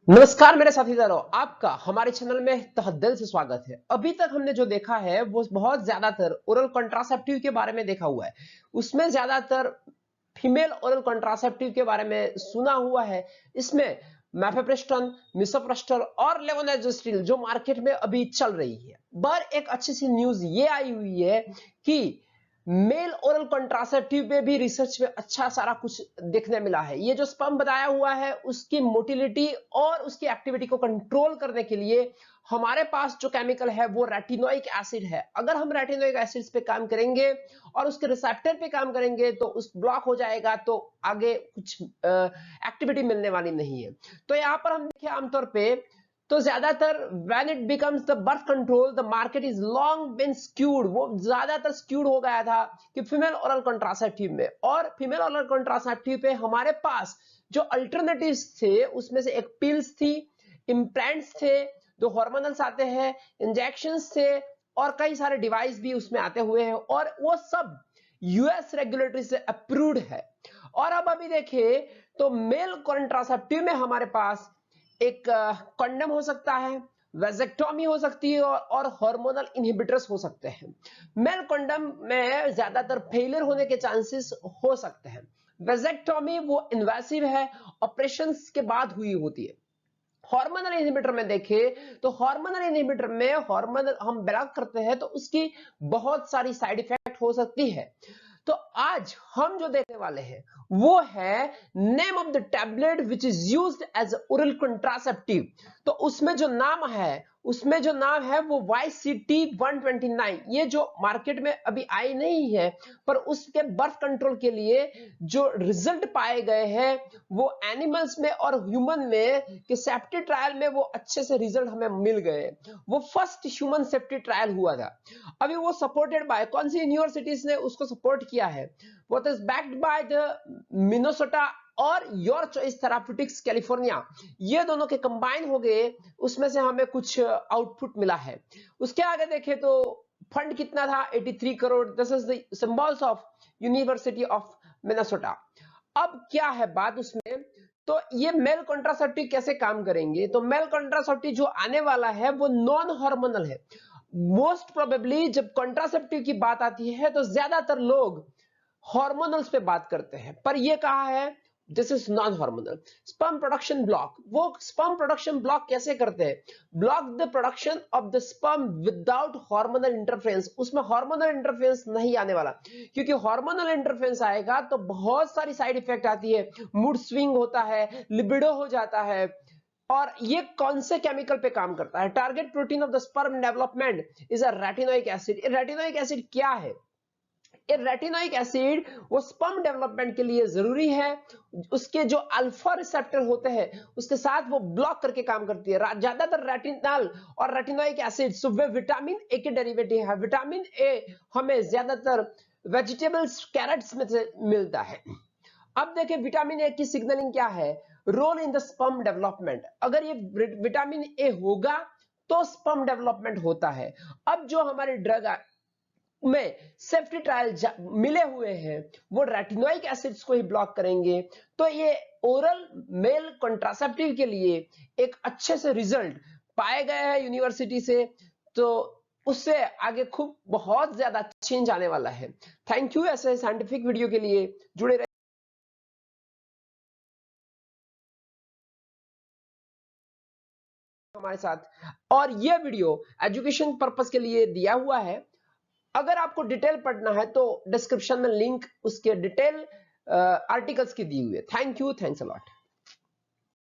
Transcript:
नमस्कार मेरे साथीदारों, आपका हमारे चैनल में तहे दिल से स्वागत है। अभी तक हमने जो देखा है वो बहुत ज्यादातर ओरल कॉन्ट्रासेप्टिव के बारे में देखा हुआ है। उसमें ज्यादातर फीमेल ओरल कॉन्ट्रासेप्टिव के बारे में सुना हुआ है। इसमें मैफेप्रेस्टन, मिसोप्रेस्टल और लेवोनाइजोस्टिल जो मार्केट में अभी चल रही है। पर एक अच्छी सी न्यूज ये आई हुई है कि मेल ओरल कॉन्ट्रासेप्टिव पे भी रिसर्च में अच्छा सारा कुछ देखने मिला है। ये जो स्पर्म बताया हुआ है उसकी मोटिलिटी और उसकी एक्टिविटी को कंट्रोल करने के लिए हमारे पास जो केमिकल है वो रेटिनोइक एसिड है। अगर हम रेटिनोइक एसिड पे काम करेंगे और उसके रिसेप्टर पे काम करेंगे तो उस ब्लॉक हो जाएगा, तो आगे कुछ एक्टिविटी मिलने वाली नहीं है। तो यहाँ पर हम देखिए आमतौर पे तो ज्यादातर when it becomes the birth control the market is long been skewed, वो ज्यादातर skewed हो गया था कि फीमेल ओरल कॉन्ट्रासेप्टिव में। और फीमेल ओरल कॉन्ट्रासेप्टिव पे हमारे पास जो अल्टरनेटिव्स थे उसमें से एक पिल्स थी, इम्प्लांट्स थे, जो हार्मोनल्स आते हैं, इंजेक्शंस थे और कई सारे डिवाइस भी उसमें आते हुए हैं और वो सब यूएस रेगुलेटरी से अप्रूव्ड है। और अब अभी देखिए तो मेल कॉन्ट्रासेप्टिव में हमारे पास एक कंडम हो सकता है, वेजेक्टोमी हो सकती है और हार्मोनल इनहिबिटर्स हो सकते हैं। मेल कंडम में ज्यादातर फेलियर होने के चांसेस हो सकते हैं। वेजेक्टोमी वो इन्वेसिव है, ऑपरेशंस के बाद हुई होती है। हार्मोनल इनहिबिटर में देखें तो हार्मोनल इनहिबिटर में हार्मोनल हम ब्लॉक करते हैं तो उसकी बहुत सारी साइड इफेक्ट हो सकती है। तो आज हम जो देखने वाले हैं वो है name of the tablet which is used as oral contraceptive. तो उसमें जो नाम है वो YCT129। ये जो मार्केट में अभी आई नहीं है, पर उसके बर्थ कंट्रोल के लिए जो रिजल्ट पाए गए हैं वो एनिमल्स में और ह्यूमन में कि सेफ्टी ट्रायल में वो अच्छे से रिजल्ट हमें मिल गए। वो फर्स्ट ह्यूमन सेफ्टी ट्रायल हुआ था। अभी वो सपोर्टेड बाय कौन सी यूनिवर्सिटीज ने उसको सपोर्ट किया है? वो is backed by the Minnesota और योर चॉइस थेराप्यूटिक्स कैलिफोर्निया। ये दोनों के कंबाइन हो गए, उसमें से हमें कुछ आउटपुट मिला है। उसके आगे देखें तो फंड कितना था? 83 crore. This is the symbols of university of Minnesota. अब क्या है बात उसमें, तो ये मेल कॉन्ट्रासेप्टिव कैसे काम करेंगे? तो मेल कॉन्ट्रासेप्टिव जो आने वाला है वो नॉन हार्मोनल है। मोस्ट प्रोबेबली जब कॉन्ट्रासेप्टिव की बात आती है तो ज्यादातर लोग हार्मोनल्स पे बात करते हैं, पर ये कहा है this is non hormonal. Sperm production block, वो स्पर्म प्रोडक्शन ब्लॉक कैसे करते हैं? Block the production of the sperm without hormonal interference. उसमें हार्मोनल इंटरफेरेंस नहीं आने वाला, क्योंकि हार्मोनल इंटरफेरेंस आएगा तो बहुत सारी साइड इफेक्ट आती है, मूड स्विंग होता है, लिबिडो हो जाता है। और ये कौन से केमिकल पे काम करता है? Target protein of the sperm development is a retinoic acid. Retinoic acid क्या है? ये रेटिनोइक एसिड वो स्पर्म डेवलपमेंट के लिए जरूरी है। उसके जो अल्फा रिसेप्टर होते हैं उसके साथ वो ब्लॉक करके काम करती है। ज्यादातर रेटिनल और retinoic acid way vitamin A के डेरिवेटिव है। विटामिन ए हमें ज्यादातर वेजिटेबल्स, कैरेट्स में से मिलता है। अब देखिए विटामिन ए की सिग्नलिंग क्या है? Role in the sperm development. अगर ये विटामिन ए होगा तो स्पर्म डेवलपमेंट होता है। अब जो हमारे ड्रग में सेफ्टी ट्रायल मिले हुए हैं वो रेटिनोइक एसिड्स को ही ब्लॉक करेंगे। तो ये ओरल मेल कॉन्ट्रासेप्टिव के लिए एक अच्छे से रिजल्ट पाए गए हैं यूनिवर्सिटी से। तो उससे आगे खूब बहुत ज्यादा चेंज आने वाला है। थैंक यू ऐसे साइंटिफिक वीडियो के लिए जुड़े रहे हमारे साथ। और ये वीडियो एजुकेशन पर्पस के लिए दिया हुआ है। अगर आपको डिटेल पढ़ना है तो डिस्क्रिप्शन में लिंक उसके डिटेल आर्टिकल्स की दी हुई है। Thank you, thanks a lot.